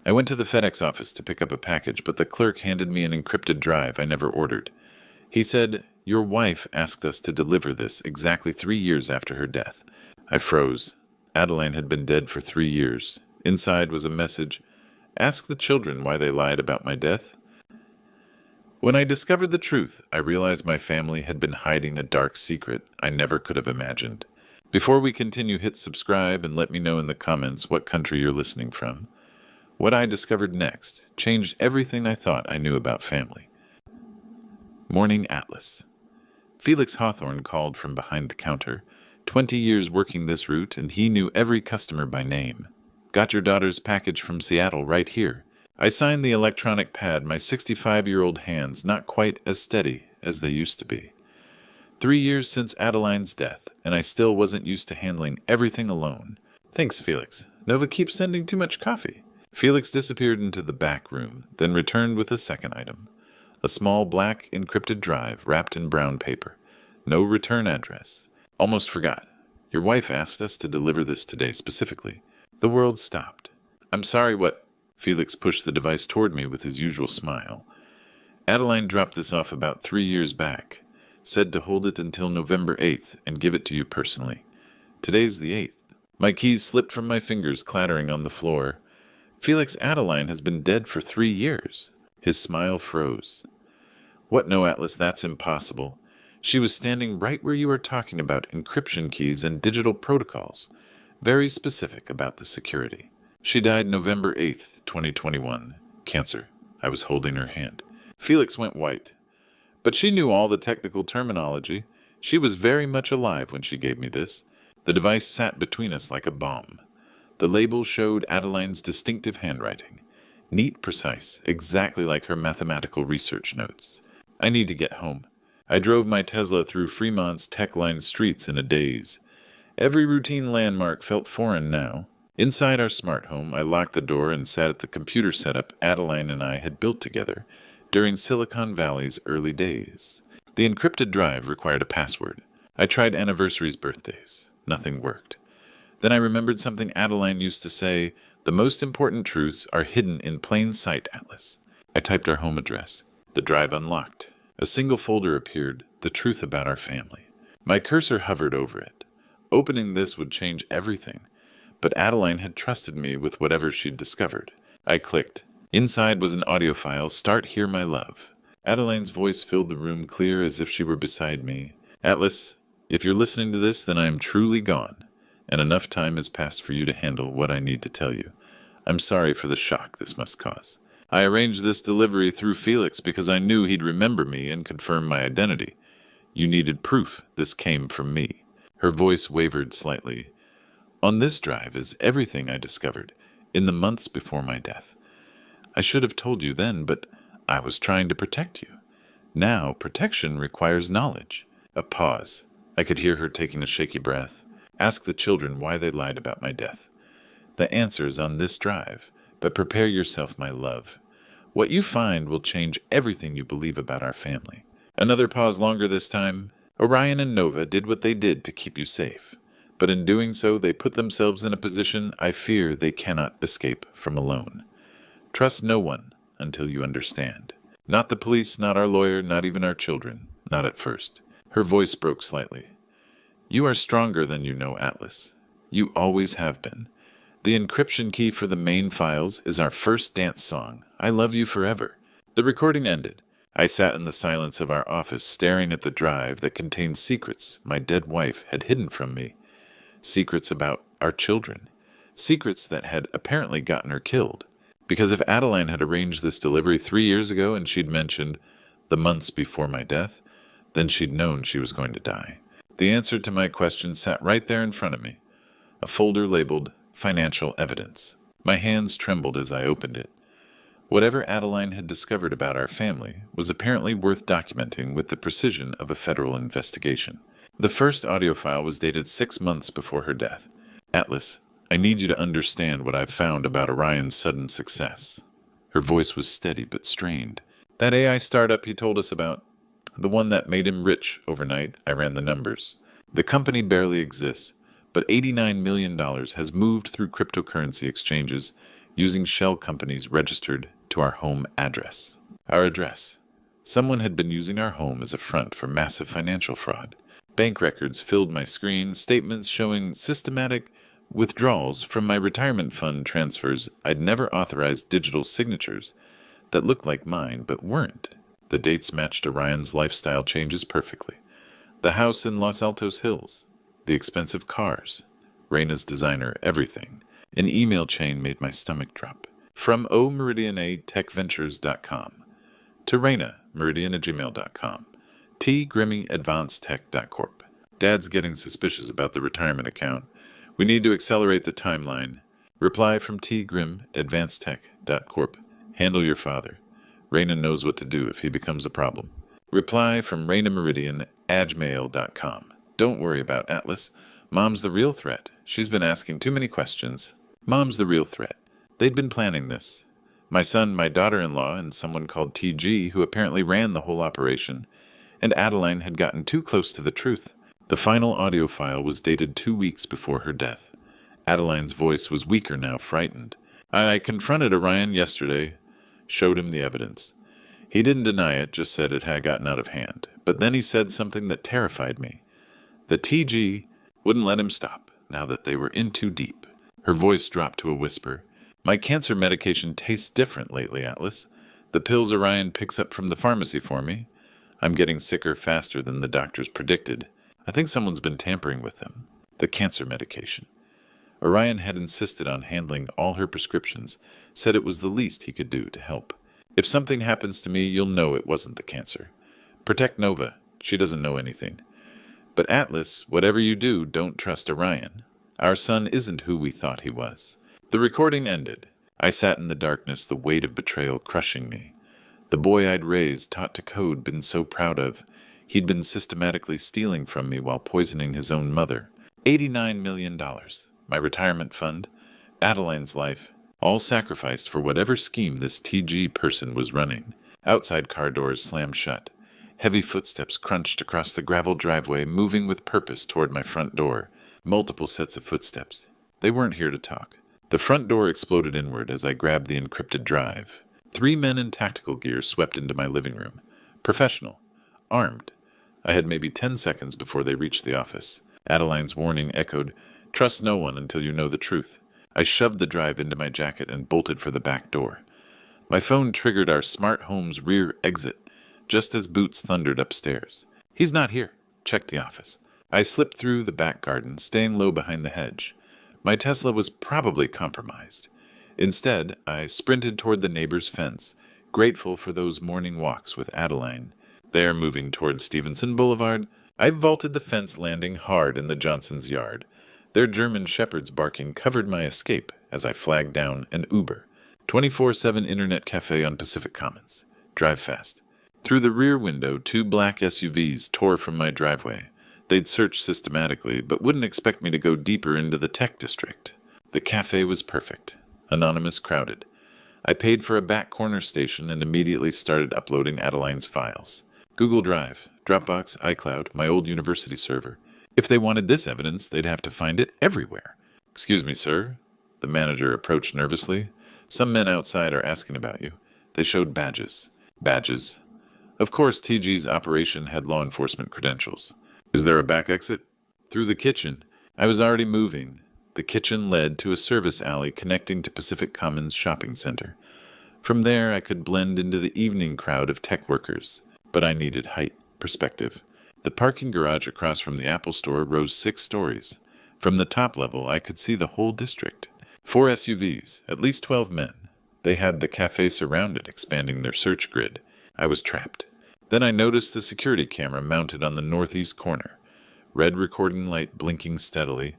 I went to the FedEx office to pick up a package, but the clerk handed me an encrypted drive I never ordered. He said, "Your wife asked us to deliver this exactly 3 years after her death." I froze. Adeline had been dead for 3 years. Inside was a message, "Ask the children why they lied about my death." When I discovered the truth, I realized my family had been hiding a dark secret I never could have imagined. Before we continue, hit subscribe and let me know in the comments what country you're listening from. What I discovered next changed everything I thought I knew about family. Morning Atlas. Felix Hawthorne called from behind the counter. 20 years working this route, and he knew every customer by name. "Got your daughter's package from Seattle right here." I signed the electronic pad, my 65-year-old hands not quite as steady as they used to be. 3 years since Adeline's death, and I still wasn't used to handling everything alone. "Thanks, Felix. Nova keeps sending too much coffee." Felix disappeared into the back room, then returned with a second item. A small black encrypted drive wrapped in brown paper. No return address. "Almost forgot. Your wife asked us to deliver this today specifically." The world stopped. "I'm sorry, what?" Felix pushed the device toward me with his usual smile. "Adeline dropped this off about 3 years back. Said to hold it until November 8th and give it to you personally. Today's the 8th. My keys slipped from my fingers, clattering on the floor. "Felix, Adeline has been dead for 3 years. His smile froze. "What? No, Atlas, that's impossible. She was standing right where you are talking about encryption keys and digital protocols. Very specific about the security. She died November 8th, 2021. Cancer." I was holding her hand. Felix went white. "But she knew all the technical terminology. She was very much alive when she gave me this." The device sat between us like a bomb. The label showed Adeline's distinctive handwriting. Neat, precise, exactly like her mathematical research notes. I need to get home. I drove my Tesla through Fremont's tech-lined streets in a daze. Every routine landmark felt foreign now. Inside our smart home, I locked the door and sat at the computer setup Adeline and I had built together during Silicon Valley's early days. The encrypted drive required a password. I tried anniversaries, birthdays. Nothing worked. Then I remembered something Adeline used to say, "The most important truths are hidden in plain sight, Atlas." I typed our home address. The drive unlocked. A single folder appeared, the truth about our family. My cursor hovered over it. Opening this would change everything. But Adeline had trusted me with whatever she'd discovered. I clicked. Inside was an audio file, "Start Here, My Love." Adeline's voice filled the room clear as if she were beside me. "Atlas, if you're listening to this, then I am truly gone. And enough time has passed for you to handle what I need to tell you. I'm sorry for the shock this must cause. I arranged this delivery through Felix because I knew he'd remember me and confirm my identity. You needed proof this came from me." Her voice wavered slightly. "On this drive is everything I discovered in the months before my death. I should have told you then, but I was trying to protect you. Now protection requires knowledge." A pause. I could hear her taking a shaky breath. "Ask the children why they lied about my death. The answer's on this drive, but prepare yourself, my love. What you find will change everything you believe about our family." Another pause, longer this time. "Orion and Nova did what they did to keep you safe, but in doing so they put themselves in a position I fear they cannot escape from alone. Trust no one until you understand. Not the police, not our lawyer, not even our children, not at first." Her voice broke slightly. "You are stronger than you know, Atlas. You always have been. The encryption key for the main files is our first dance song, 'I Love You Forever.'" The recording ended. I sat in the silence of our office, staring at the drive that contained secrets my dead wife had hidden from me. Secrets about our children. Secrets that had apparently gotten her killed. Because if Adeline had arranged this delivery 3 years ago and she'd mentioned the months before my death, then she'd known she was going to die. The answer to my question sat right there in front of me. A folder labeled "Financial Evidence." My hands trembled as I opened it. Whatever Adeline had discovered about our family was apparently worth documenting with the precision of a federal investigation. The first audio file was dated 6 months before her death. "Atlas, I need you to understand what I've found about Orion's sudden success." Her voice was steady but strained. "That AI startup he told us about, the one that made him rich overnight," I ran the numbers. "The company barely exists, but $89 million has moved through cryptocurrency exchanges, using shell companies registered to our home address. Our address. Someone had been using our home as a front for massive financial fraud. Bank records filled my screen, statements showing systematic withdrawals from my retirement fund transfers. I'd never authorized digital signatures that looked like mine but weren't. The dates matched Orion's lifestyle changes perfectly. The house in Los Altos Hills, the expensive cars, Reina's designer, everything. An email chain made my stomach drop. From omeridianatechventures.com to Reina, meridian@gmail.com. tgrimmyadvancedtech.corp. Dad's getting suspicious about the retirement account. We need to accelerate the timeline. Reply from tgrimadvancedtech.corp. Handle your father. Reina knows what to do if he becomes a problem. Reply from rainameridian@gmail.com. Don't worry about Atlas. Mom's the real threat. She's been asking too many questions. Mom's the real threat. They'd been planning this. My son, my daughter-in-law, and someone called TG, who apparently ran the whole operation, and Adeline had gotten too close to the truth. The final audio file was dated 2 weeks before her death. Adeline's voice was weaker now, frightened. I confronted Orion yesterday, showed him the evidence. He didn't deny it, just said it had gotten out of hand. But then he said something that terrified me. The TG wouldn't let him stop, now that they were in too deep. Her voice dropped to a whisper. My cancer medication tastes different lately, Atlas. The pills Orion picks up from the pharmacy for me. I'm getting sicker faster than the doctors predicted. I think someone's been tampering with them. The cancer medication. Orion had insisted on handling all her prescriptions, said it was the least he could do to help. If something happens to me, you'll know it wasn't the cancer. Protect Nova. She doesn't know anything. But Atlas, whatever you do, don't trust Orion. Our son isn't who we thought he was. The recording ended. I sat in the darkness, the weight of betrayal crushing me. The boy I'd raised, taught to code, been so proud of. He'd been systematically stealing from me while poisoning his own mother. $89 million. My retirement fund. Adeline's life. All sacrificed for whatever scheme this TG person was running. Outside car doors slammed shut. Heavy footsteps crunched across the gravel driveway, moving with purpose toward my front door. Multiple sets of footsteps. They weren't here to talk. The front door exploded inward as I grabbed the encrypted drive. 3 men in tactical gear swept into my living room. Professional. Armed. I had maybe 10 seconds before they reached the office. Adeline's warning echoed, "Trust no one until you know the truth." I shoved the drive into my jacket and bolted for the back door. My phone triggered our smart home's rear exit, just as boots thundered upstairs. He's not here. Check the office. I slipped through the back garden, staying low behind the hedge. My Tesla was probably compromised. Instead, I sprinted toward the neighbor's fence, grateful for those morning walks with Adeline. There, moving toward Stevenson Boulevard, I vaulted the fence, landing hard in the Johnsons' yard. Their German shepherds barking covered my escape as I flagged down an Uber. 24/7 internet cafe on Pacific Commons. Drive fast. Through the rear window, 2 black SUVs tore from my driveway. They'd searched systematically, but wouldn't expect me to go deeper into the tech district. The cafe was perfect. Anonymous, crowded. I paid for a back corner station and immediately started uploading Adeline's files. Google Drive, Dropbox, iCloud, my old university server. If they wanted this evidence, they'd have to find it everywhere. "Excuse me, sir." The manager approached nervously. "Some men outside are asking about you." They showed badges. Badges. Of course, TG's operation had law enforcement credentials. "Is there a back exit?" "Through the kitchen." I was already moving. The kitchen led to a service alley connecting to Pacific Commons Shopping Center. From there, I could blend into the evening crowd of tech workers. But I needed height, perspective. The parking garage across from the Apple store rose 6 stories. From the top level, I could see the whole district. 4 SUVs, at least 12 men. They had the cafe surrounded, expanding their search grid. I was trapped. Then I noticed the security camera mounted on the northeast corner. Red recording light blinking steadily.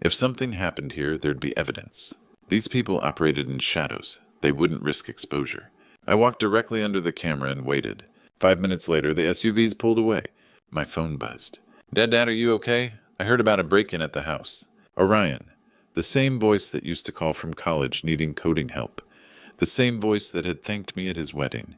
If something happened here, there'd be evidence. These people operated in shadows. They wouldn't risk exposure. I walked directly under the camera and waited. 5 minutes later, the SUVs pulled away. My phone buzzed. Dad, are you okay? I heard about a break-in at the house." Orion. The same voice that used to call from college needing coding help. The same voice that had thanked me at his wedding.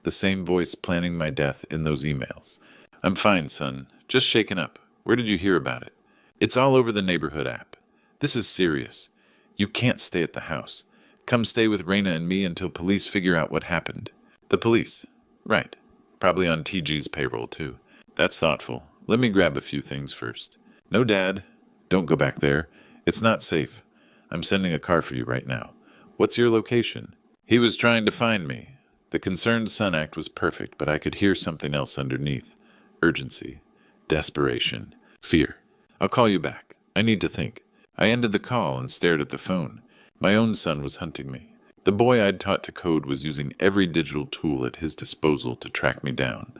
The same voice planning my death in those emails. "I'm fine, son. Just shaken up. Where did you hear about it?" "It's all over the neighborhood app. This is serious. You can't stay at the house. Come stay with Raina and me until police figure out what happened. The police. Right. Probably on TG's payroll, too. That's thoughtful. Let me grab a few things first. No, Dad. Don't go back there. It's not safe. I'm sending a car for you right now. What's your location? He was trying to find me. The concerned son act was perfect, but I could hear something else underneath. Urgency. Desperation. Fear. I'll call you back. I need to think. I ended the call and stared at the phone. My own son was hunting me. The boy I'd taught to code was using every digital tool at his disposal to track me down.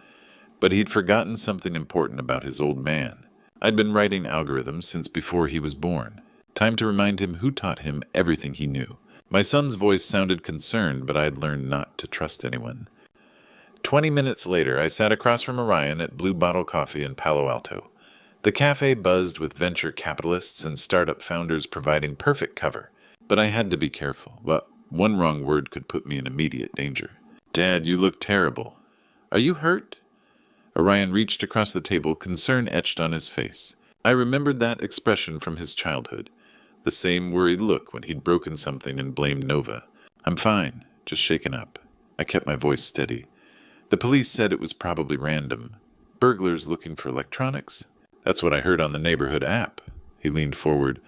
But he'd forgotten something important about his old man. I'd been writing algorithms since before he was born. Time to remind him who taught him everything he knew. My son's voice sounded concerned, but I had learned not to trust anyone. 20 minutes later, I sat across from Orion at Blue Bottle Coffee in Palo Alto. The cafe buzzed with venture capitalists and startup founders providing perfect cover. But I had to be careful. But one wrong word could put me in immediate danger. Dad, you look terrible. Are you hurt? Orion reached across the table, concern etched on his face. I remembered that expression from his childhood. The same worried look when he'd broken something and blamed Nova. I'm fine, just shaken up. I kept my voice steady. The police said it was probably random. Burglars looking for electronics? That's what I heard on the neighborhood app. He leaned forward.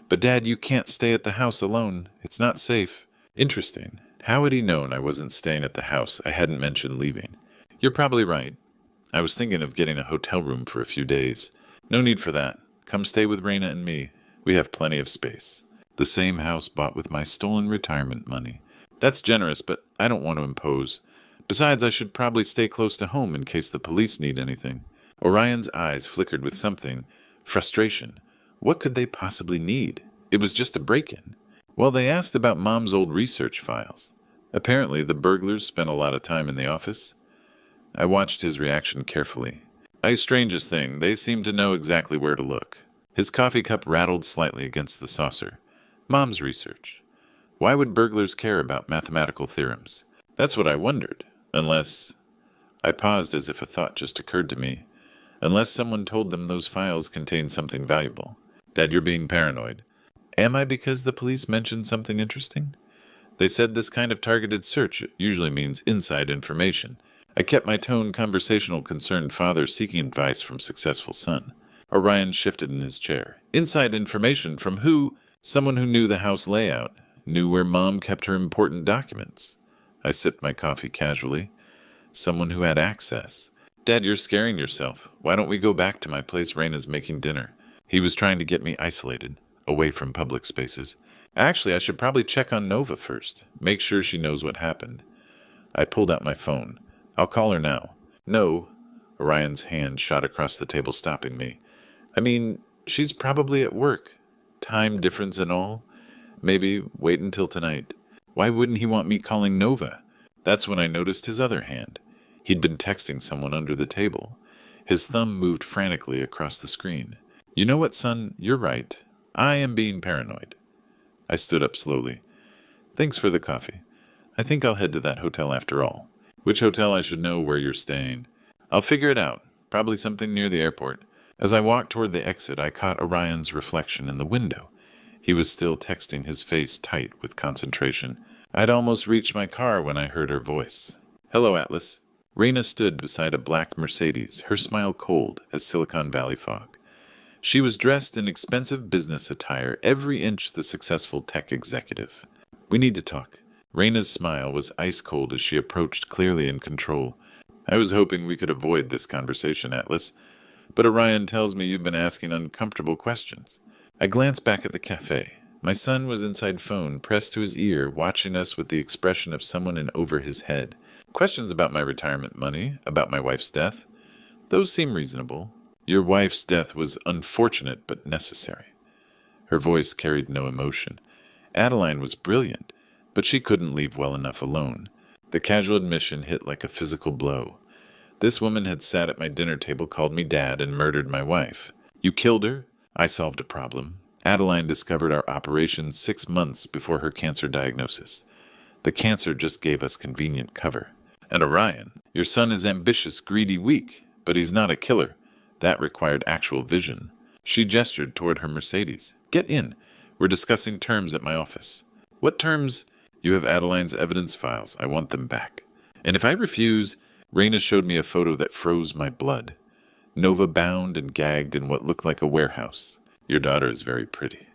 But Dad, you can't stay at the house alone. It's not safe. Interesting. How had he known I wasn't staying at the house? I hadn't mentioned leaving. You're probably right. I was thinking of getting a hotel room for a few days. No need for that. Come stay with Raina and me. We have plenty of space. The same house bought with my stolen retirement money. That's generous, but I don't want to impose. Besides, I should probably stay close to home in case the police need anything. Orion's eyes flickered with something. Frustration. What could they possibly need? It was just a break-in. Well, they asked about Mom's old research files. Apparently, the burglars spent a lot of time in the office. I watched his reaction carefully. Strangest thing, they seemed to know exactly where to look. His coffee cup rattled slightly against the saucer. Mom's research. Why would burglars care about mathematical theorems? That's what I wondered. Unless... I paused as if a thought just occurred to me. Unless someone told them those files contained something valuable. Dad, you're being paranoid. Am I, because the police mentioned something interesting? They said this kind of targeted search usually means inside information. I kept my tone conversational, concerned father seeking advice from successful son. Orion shifted in his chair. Inside information from who? Someone who knew the house layout, knew where Mom kept her important documents. I sipped my coffee casually. Someone who had access. Dad, you're scaring yourself. Why don't we go back to my place? Raina's making dinner. He was trying to get me isolated, away from public spaces. Actually, I should probably check on Nova first. Make sure she knows what happened. I pulled out my phone. I'll call her now. No. Orion's hand shot across the table, stopping me. I mean, she's probably at work. Time difference and all. Maybe wait until tonight. Why wouldn't he want me calling Nova? That's when I noticed his other hand. He'd been texting someone under the table. His thumb moved frantically across the screen. You know what, son? You're right. I am being paranoid. I stood up slowly. Thanks for the coffee. I think I'll head to that hotel after all. Which hotel? I should know where you're staying. I'll figure it out. Probably something near the airport. As I walked toward the exit, I caught Orion's reflection in the window. He was still texting, his face tight with concentration. I'd almost reached my car when I heard her voice. Hello, Atlas. Raina stood beside a black Mercedes, her smile cold as Silicon Valley fog. She was dressed in expensive business attire, every inch the successful tech executive. We need to talk. Raina's smile was ice cold as she approached, clearly in control. I was hoping we could avoid this conversation, Atlas. But Orion tells me you've been asking uncomfortable questions. I glanced back at the cafe. My son was inside phone, pressed to his ear, watching us with the expression of someone in over his head. Questions about my retirement money, about my wife's death. Those seem reasonable. Your wife's death was unfortunate but necessary. Her voice carried no emotion. Adeline was brilliant, but she couldn't leave well enough alone. The casual admission hit like a physical blow. This woman had sat at my dinner table, called me dad, and murdered my wife. You killed her? I solved a problem. Adeline discovered our operation 6 months before her cancer diagnosis. The cancer just gave us convenient cover. And Orion, your son is ambitious, greedy, weak, but he's not a killer. That required actual vision. She gestured toward her Mercedes. Get in. We're discussing terms at my office. What terms? You have Adeline's evidence files. I want them back. And if I refuse, Raina showed me a photo that froze my blood. Nova bound and gagged in what looked like a warehouse. Your daughter is very pretty.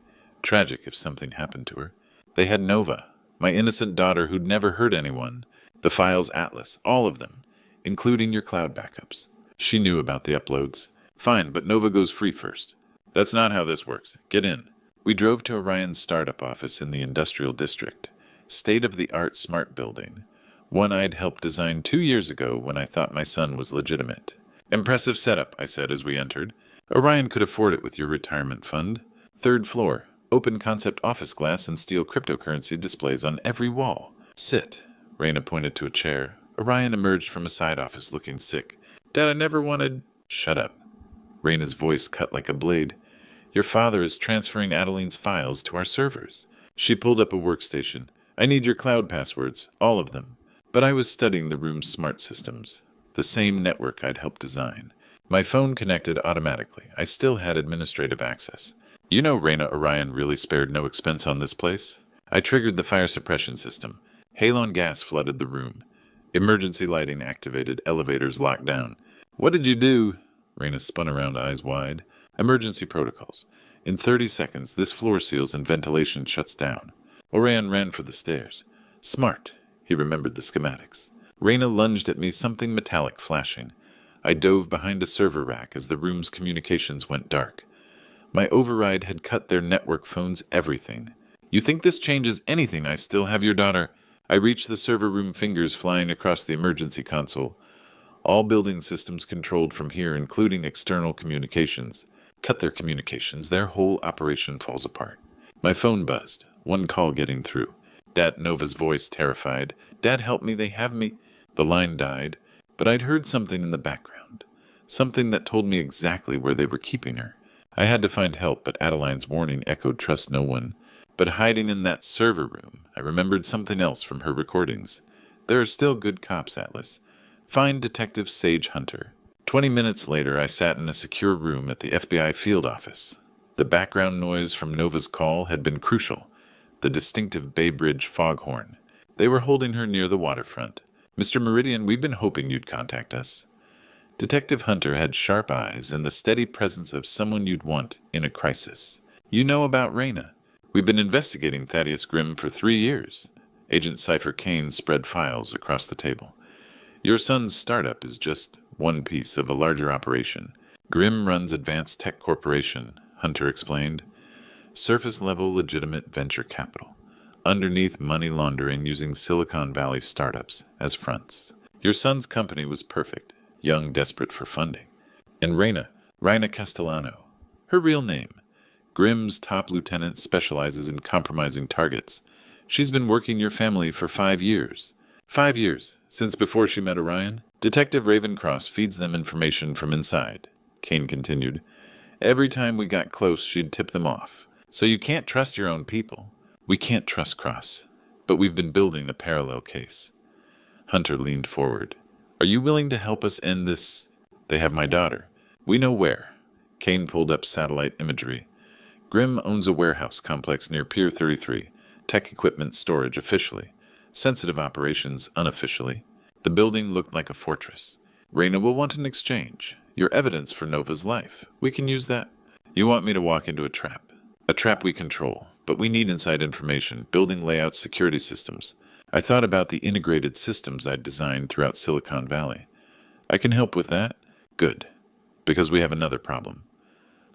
Tragic if something happened to her. They had Nova, my innocent daughter who'd never hurt anyone. The files atlas, all of them, including your cloud backups. She knew about the uploads. Fine, but Nova goes free first. That's not how this works. Get in. We drove to Orion's startup office in the industrial district. State-of-the-art smart building. One I'd helped design 2 years ago when I thought my son was legitimate. Impressive setup, I said as we entered. Orion could afford it with your retirement fund. 3rd floor. Open concept office glass and steel cryptocurrency displays on every wall. Sit. Raina pointed to a chair. Orion emerged from a side office looking sick. Dad, I never wanted... Shut up. Raina's voice cut like a blade. Your father is transferring Adeline's files to our servers. She pulled up a workstation. I need your cloud passwords, all of them. But I was studying the room's smart systems. The same network I'd helped design. My phone connected automatically. I still had administrative access. You know Raina Orion really spared no expense on this place. I triggered the fire suppression system. Halon gas flooded the room. Emergency lighting activated, elevators locked down. What did you do? Raina spun around, eyes wide. Emergency protocols. In 30 seconds, this floor seals and ventilation shuts down. Orion ran for the stairs. Smart. He remembered the schematics. Raina lunged at me, something metallic flashing. I dove behind a server rack as the room's communications went dark. My override had cut their network phones everything. You think this changes anything? I still have your daughter. I reached the server room, fingers flying across the emergency console. All building systems controlled from here, including external communications. Cut their communications, their whole operation falls apart. My phone buzzed, one call getting through. Dad, Nova's voice, terrified. Dad, help me, they have me. The line died, but I'd heard something in the background. Something that told me exactly where they were keeping her. I had to find help, but Adeline's warning echoed trust no one. But hiding in that server room, I remembered something else from her recordings. There are still good cops, Atlas. Find Detective Sage Hunter. 20 minutes later, I sat in a secure room at the FBI field office. The background noise from Nova's call had been crucial. The distinctive Bay Bridge foghorn. They were holding her near the waterfront. Mr. Meridian, we've been hoping you'd contact us. Detective Hunter had sharp eyes and the steady presence of someone you'd want in a crisis. You know about Raina. We've been investigating Thaddeus Grimm for 3 years. Agent Cypher Kane spread files across the table. Your son's startup is just one piece of a larger operation. Grimm runs Advanced Tech Corporation, Hunter explained. Surface-level legitimate venture capital. Underneath money laundering using Silicon Valley startups as fronts. Your son's company was perfect, young, desperate for funding. And Raina Castellano, her real name. Grimm's top lieutenant specializes in compromising targets. She's been working your family for 5 years. 5 years, since before she met Orion. Detective Ravencross feeds them information from inside, Kane continued. Every time we got close, she'd tip them off. So you can't trust your own people. We can't trust Cross, but we've been building a parallel case. Hunter leaned forward. Are you willing to help us end this? They have my daughter. We know where. Kane pulled up satellite imagery. Grimm owns a warehouse complex near Pier 33. Tech equipment storage officially. Sensitive operations unofficially. The building looked like a fortress. Raina will want an exchange. Your evidence for Nova's life. We can use that. You want me to walk into a trap. A trap we control, but we need inside information, building layouts, security systems. I thought about the integrated systems I'd designed throughout Silicon Valley. I can help with that? Good. Because we have another problem.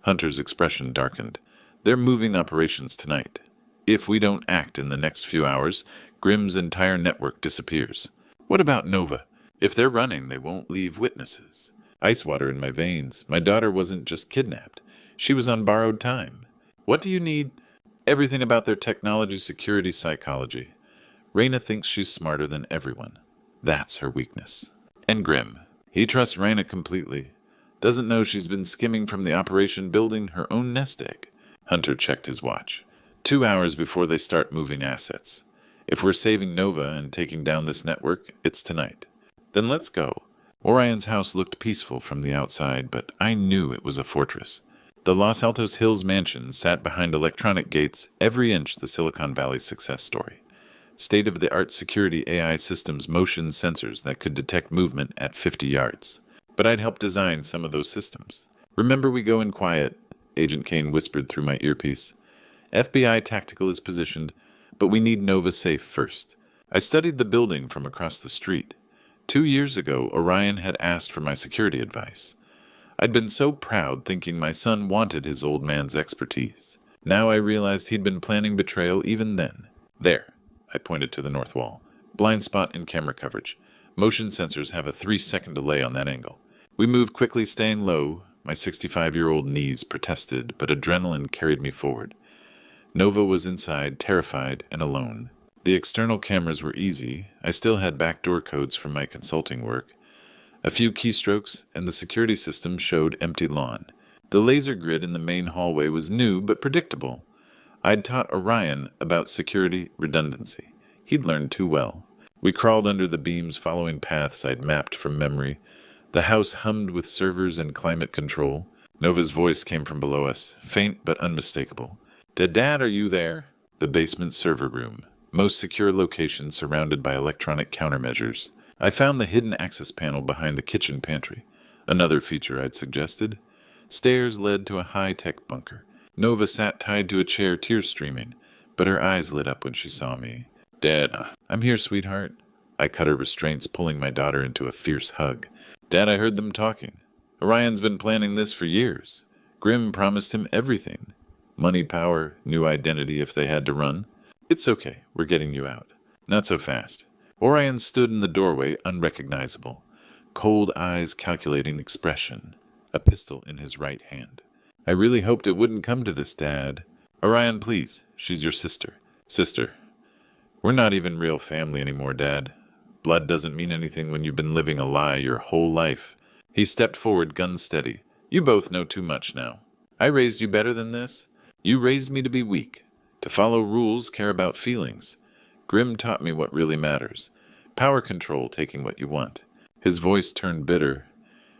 Hunter's expression darkened. They're moving operations tonight. If we don't act in the next few hours, Grimm's entire network disappears. What about Nova? If they're running, they won't leave witnesses. Ice water in my veins. My daughter wasn't just kidnapped. She was on borrowed time. What do you need? Everything about their technology, security, psychology. Raina thinks she's smarter than everyone. That's her weakness. And Grimm. He trusts Raina completely. Doesn't know she's been skimming from the operation building her own nest egg. Hunter checked his watch. 2 hours before they start moving assets. If we're saving Nova and taking down this network, it's tonight. Then let's go. Orion's house looked peaceful from the outside, but I knew it was a fortress. The Los Altos Hills mansion sat behind electronic gates, every inch the Silicon Valley success story. State-of-the-art security AI systems, motion sensors that could detect movement at 50 yards. But I'd helped design some of those systems. Remember, we go in quiet, Agent Kane whispered through my earpiece. FBI tactical is positioned, but we need Nova safe first. I studied the building from across the street. 2 years ago, Orion had asked for my security advice. I'd been so proud thinking my son wanted his old man's expertise. Now I realized he'd been planning betrayal even then. There, I pointed to the north wall. Blind spot in camera coverage. Motion sensors have a 3-second delay on that angle. We moved quickly, staying low. My 65-year-old knees protested, but adrenaline carried me forward. Nova was inside, terrified and alone. The external cameras were easy. I still had backdoor codes from my consulting work. A few keystrokes, and the security system showed empty lawn. The laser grid in the main hallway was new but predictable. I'd taught Orion about security redundancy. He'd learned too well. We crawled under the beams, following paths I'd mapped from memory. The house hummed with servers and climate control. Nova's voice came from below us, faint but unmistakable. Dad, are you there? The basement server room. Most secure location surrounded by electronic countermeasures. I found the hidden access panel behind the kitchen pantry. Another feature I'd suggested. Stairs led to a high-tech bunker. Nova sat tied to a chair, tears streaming, but her eyes lit up when she saw me. Dad, I'm here, sweetheart. I cut her restraints, pulling my daughter into a fierce hug. Dad, I heard them talking. Orion's been planning this for years. Grimm promised him everything. Money, power, new identity if they had to run. It's okay, we're getting you out. Not so fast. Orion stood in the doorway, unrecognizable. Cold eyes, calculating expression. A pistol in his right hand. I really hoped it wouldn't come to this, Dad. Orion, please. She's your sister. Sister. We're not even real family anymore, Dad. Blood doesn't mean anything when you've been living a lie your whole life. He stepped forward, gun steady. You both know too much now. I raised you better than this. You raised me to be weak. To follow rules, care about feelings. Grimm taught me what really matters. Power control, taking what you want. His voice turned bitter.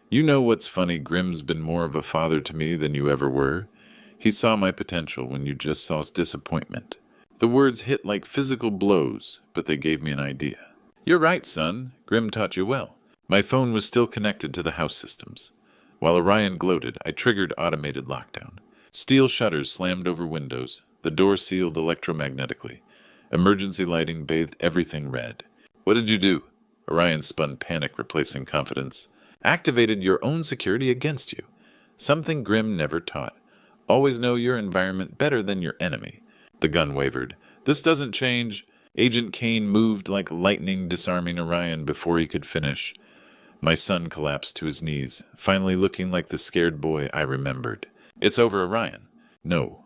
You know what's funny? Grimm's been more of a father to me than you ever were. He saw my potential when you just saw disappointment. The words hit like physical blows, but they gave me an idea. You're right, son. Grimm taught you well. My phone was still connected to the house systems. While Orion gloated, I triggered automated lockdown. Steel shutters slammed over windows. The door sealed electromagnetically. Emergency lighting bathed everything red. What did you do? Orion spun panic, replacing confidence. Activated your own security against you. Something Grimm never taught. Always know your environment better than your enemy. The gun wavered. This doesn't change. Agent Kane moved like lightning, disarming Orion before he could finish. My son collapsed to his knees, finally looking like the scared boy I remembered. It's over, Orion. No.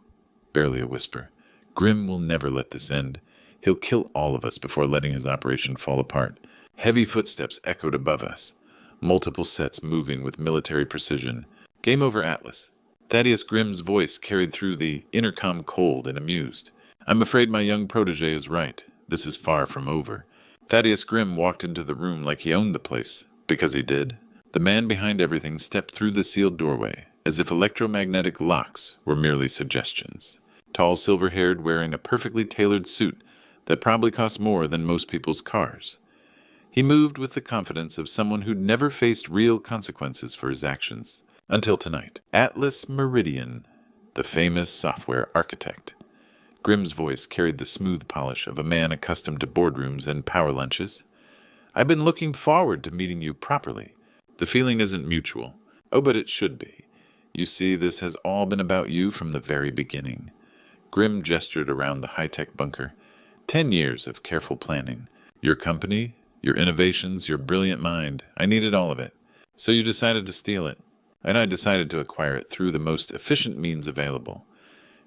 Barely a whisper. Grimm will never let this end. He'll kill all of us before letting his operation fall apart. Heavy footsteps echoed above us. Multiple sets moving with military precision. Game over, Atlas. Thaddeus Grimm's voice carried through the intercom, cold and amused. I'm afraid my young protege is right. This is far from over. Thaddeus Grimm walked into the room like he owned the place. Because he did. The man behind everything stepped through the sealed doorway, as if electromagnetic locks were merely suggestions. Tall, silver-haired, wearing a perfectly tailored suit that probably cost more than most people's cars. He moved with the confidence of someone who'd never faced real consequences for his actions. Until tonight. Atlas Meridian, the famous software architect. Grimm's voice carried the smooth polish of a man accustomed to boardrooms and power lunches. I've been looking forward to meeting you properly. The feeling isn't mutual. Oh, but it should be. You see, this has all been about you from the very beginning. Grimm gestured around the high-tech bunker. 10 years of careful planning. Your company, your innovations, your brilliant mind. I needed all of it. So you decided to steal it. And I decided to acquire it through the most efficient means available.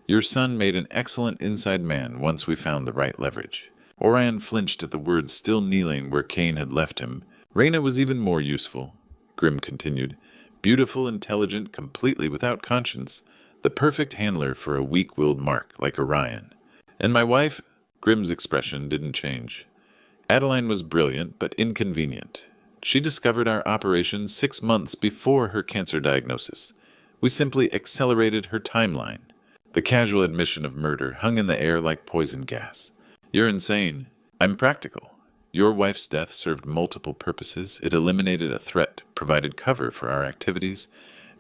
Your son made an excellent inside man once we found the right leverage. Orion flinched at the words, still kneeling where Kane had left him. Reyna was even more useful, Grimm continued. Beautiful, intelligent, completely without conscience. The perfect handler for a weak-willed mark like Orion. And my wife? Grimm's expression didn't change. Adeline was brilliant, but inconvenient. She discovered our operation 6 months before her cancer diagnosis. We simply accelerated her timeline. The casual admission of murder hung in the air like poison gas. You're insane. I'm practical. Your wife's death served multiple purposes. It eliminated a threat, provided cover for our activities,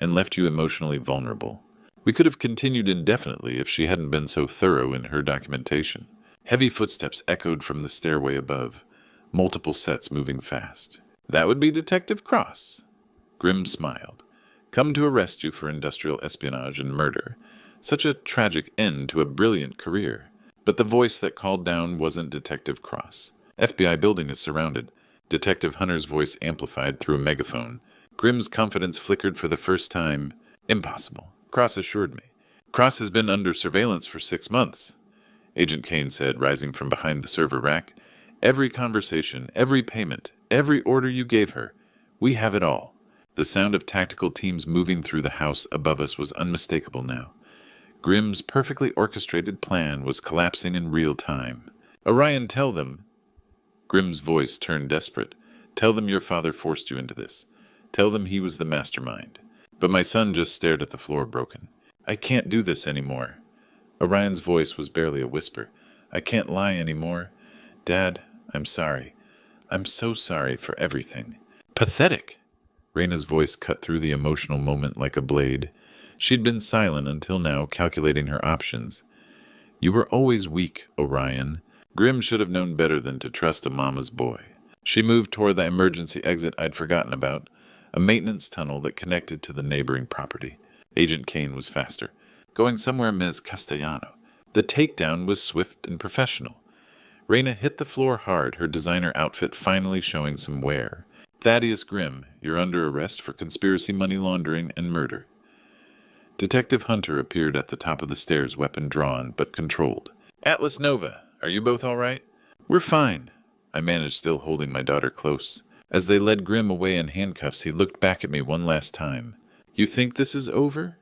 and left you emotionally vulnerable. We could have continued indefinitely if she hadn't been so thorough in her documentation. Heavy footsteps echoed from the stairway above, multiple sets moving fast. That would be Detective Cross. Grimm smiled. Come to arrest you for industrial espionage and murder. Such a tragic end to a brilliant career. But the voice that called down wasn't Detective Cross. FBI building is surrounded. Detective Hunter's voice amplified through a megaphone. Grimm's confidence flickered for the first time. Impossible, Cross assured me. Cross has been under surveillance for 6 months, Agent Kane said, rising from behind the server rack. Every conversation, every payment, every order you gave her. We have it all. The sound of tactical teams moving through the house above us was unmistakable now. Grimm's perfectly orchestrated plan was collapsing in real time. Orion, tell them. Grimm's voice turned desperate. Tell them your father forced you into this. Tell them he was the mastermind. But my son just stared at the floor, broken. I can't do this anymore. Orion's voice was barely a whisper. I can't lie anymore. Dad, I'm sorry. I'm so sorry for everything. Pathetic! Raina's voice cut through the emotional moment like a blade. She'd been silent until now, calculating her options. You were always weak, Orion. Grimm should have known better than to trust a mama's boy. She moved toward the emergency exit I'd forgotten about, a maintenance tunnel that connected to the neighboring property. Agent Kane was faster. Going somewhere Ms. Castellano. The takedown was swift and professional. Raina hit the floor hard, her designer outfit finally showing some wear. Thaddeus Grimm, you're under arrest for conspiracy, money laundering, and murder. Detective Hunter appeared at the top of the stairs, weapon drawn, but controlled. Atlas Nova, are you both all right? We're fine. I managed, still holding my daughter close. As they led Grimm away in handcuffs, he looked back at me one last time. You think this is over?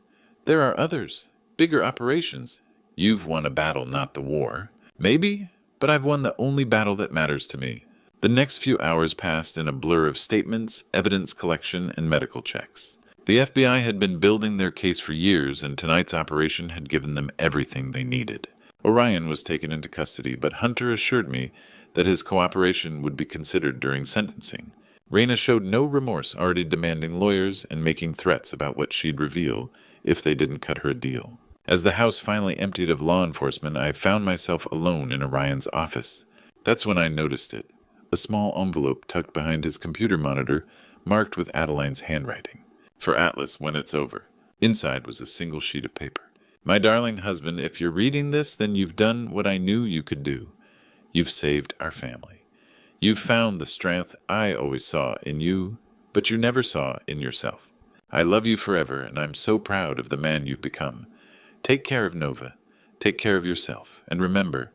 There are others. Bigger operations. You've won a battle, not the war. Maybe, but I've won the only battle that matters to me. The next few hours passed in a blur of statements, evidence collection, and medical checks. The FBI had been building their case for years, and tonight's operation had given them everything they needed. Orion was taken into custody, but Hunter assured me that his cooperation would be considered during sentencing. Raina showed no remorse, already demanding lawyers and making threats about what she'd reveal if they didn't cut her a deal. As the house finally emptied of law enforcement, I found myself alone in Orion's office. That's when I noticed it. A small envelope tucked behind his computer monitor, marked with Adeline's handwriting. For Atlas, when it's over. Inside was a single sheet of paper. My darling husband, if you're reading this, then you've done what I knew you could do. You've saved our family. You've found the strength I always saw in you, but you never saw in yourself. I love you forever, and I'm so proud of the man you've become. Take care of Nova. Take care of yourself. And remember,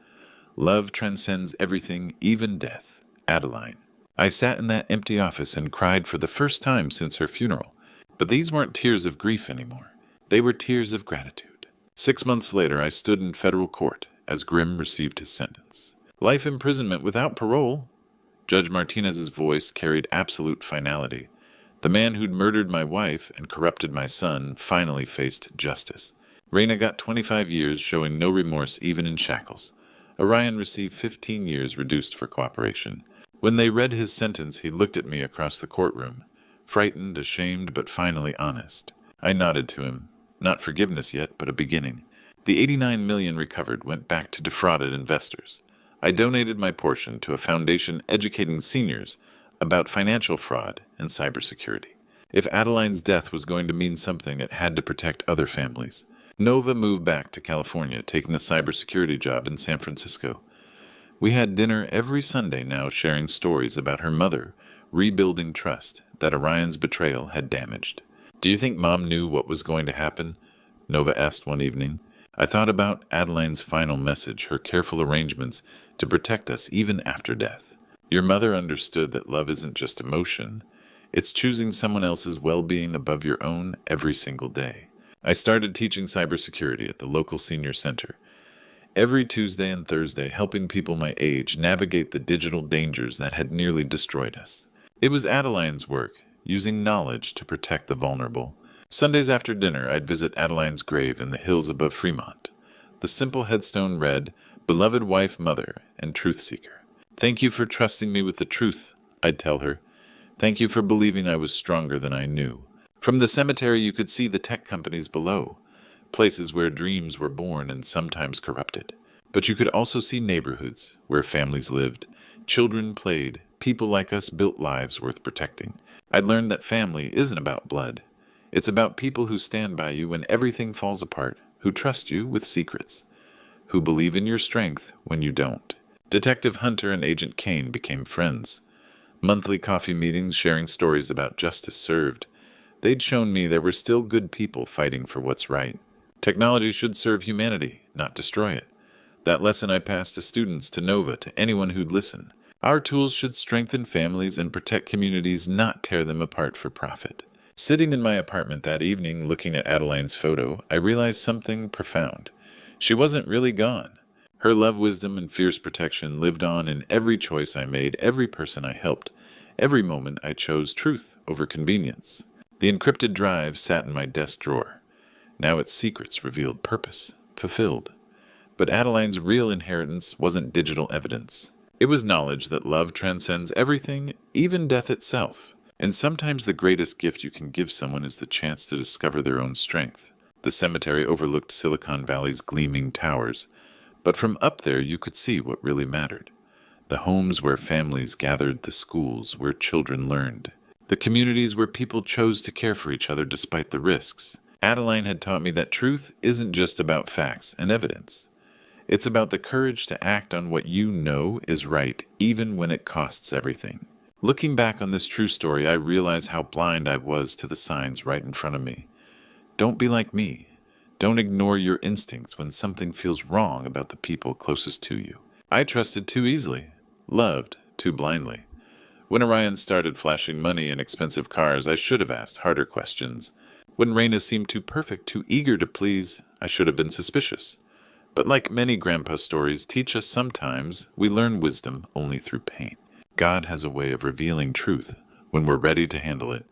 love transcends everything, even death. Adeline. I sat in that empty office and cried for the first time since her funeral. But these weren't tears of grief anymore. They were tears of gratitude. 6 months later, I stood in federal court as Grimm received his sentence. Life imprisonment without parole. Judge Martinez's voice carried absolute finality. The man who'd murdered my wife and corrupted my son finally faced justice. Raina got 25 years, showing no remorse even in shackles. Orion received 15 years reduced for cooperation. When they read his sentence, he looked at me across the courtroom. Frightened, ashamed, but finally honest. I nodded to him. Not forgiveness yet, but a beginning. The $89 million recovered went back to defrauded investors. I donated my portion to a foundation educating seniors about financial fraud and cybersecurity. If Adeline's death was going to mean something, it had to protect other families. Nova moved back to California, taking a cybersecurity job in San Francisco. We had dinner every Sunday now, sharing stories about her mother, rebuilding trust that Orion's betrayal had damaged. Do you think Mom knew what was going to happen? Nova asked one evening. I thought about Adeline's final message, her careful arrangements to protect us even after death. Your mother understood that love isn't just emotion. It's choosing someone else's well-being above your own every single day. I started teaching cybersecurity at the local senior center. Every Tuesday and Thursday, helping people my age navigate the digital dangers that had nearly destroyed us. It was Adeline's work, using knowledge to protect the vulnerable. Sundays after dinner, I'd visit Adeline's grave in the hills above Fremont. The simple headstone read, Beloved Wife, Mother, and Truth Seeker. "Thank you for trusting me with the truth," I'd tell her. "Thank you for believing I was stronger than I knew." From the cemetery, you could see the tech companies below, places where dreams were born and sometimes corrupted. But you could also see neighborhoods where families lived, children played, people like us built lives worth protecting. I'd learned that family isn't about blood. It's about people who stand by you when everything falls apart, who trust you with secrets, who believe in your strength when you don't. Detective Hunter and Agent Kane became friends. Monthly coffee meetings sharing stories about justice served. They'd shown me there were still good people fighting for what's right. Technology should serve humanity, not destroy it. That lesson I passed to students, to Nova, to anyone who'd listen. Our tools should strengthen families and protect communities, not tear them apart for profit. Sitting in my apartment that evening, looking at Adeline's photo, I realized something profound. She wasn't really gone. Her love, wisdom, and fierce protection lived on in every choice I made, every person I helped, every moment I chose truth over convenience. The encrypted drive sat in my desk drawer. Now its secrets revealed purpose, fulfilled. But Adeline's real inheritance wasn't digital evidence. It was knowledge that love transcends everything, even death itself. And sometimes the greatest gift you can give someone is the chance to discover their own strength. The cemetery overlooked Silicon Valley's gleaming towers, but from up there you could see what really mattered. The homes where families gathered, the schools where children learned, the communities where people chose to care for each other despite the risks. Adeline had taught me that truth isn't just about facts and evidence. It's about the courage to act on what you know is right, even when it costs everything. Looking back on this true story, I realize how blind I was to the signs right in front of me. Don't be like me. Don't ignore your instincts when something feels wrong about the people closest to you. I trusted too easily, loved too blindly. When Orion started flashing money and expensive cars, I should have asked harder questions. When Raina seemed too perfect, too eager to please, I should have been suspicious. But like many grandpa stories teach us, sometimes we learn wisdom only through pain. God has a way of revealing truth when we're ready to handle it,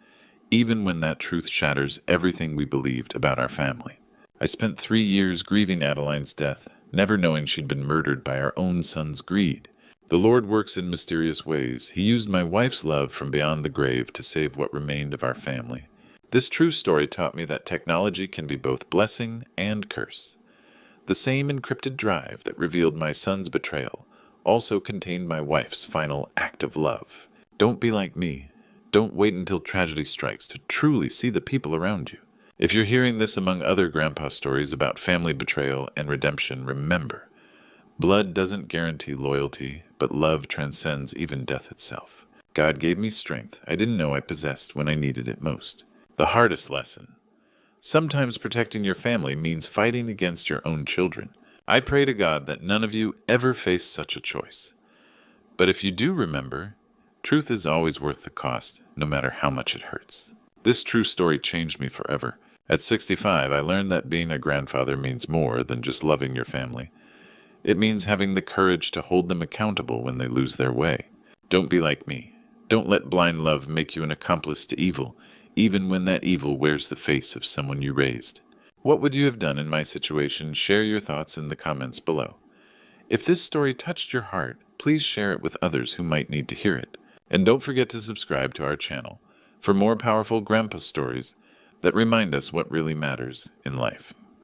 even when that truth shatters everything we believed about our family. I spent 3 years grieving Adeline's death, never knowing she'd been murdered by our own son's greed. The Lord works in mysterious ways. He used my wife's love from beyond the grave to save what remained of our family. This true story taught me that technology can be both blessing and curse. The same encrypted drive that revealed my son's betrayal also contained my wife's final act of love. Don't be like me. Don't wait until tragedy strikes to truly see the people around you. If you're hearing this among other grandpa stories about family betrayal and redemption, remember, blood doesn't guarantee loyalty, but love transcends even death itself. God gave me strength I didn't know I possessed when I needed it most. The hardest lesson. Sometimes protecting your family means fighting against your own children. I pray to God that none of you ever face such a choice. But if you do remember, truth is always worth the cost, no matter how much it hurts. This true story changed me forever. At 65, I learned that being a grandfather means more than just loving your family. It means having the courage to hold them accountable when they lose their way. Don't be like me. Don't let blind love make you an accomplice to evil, even when that evil wears the face of someone you raised. What would you have done in my situation? Share your thoughts in the comments below. If this story touched your heart, please share it with others who might need to hear it. And don't forget to subscribe to our channel for more powerful grandpa stories that remind us what really matters in life.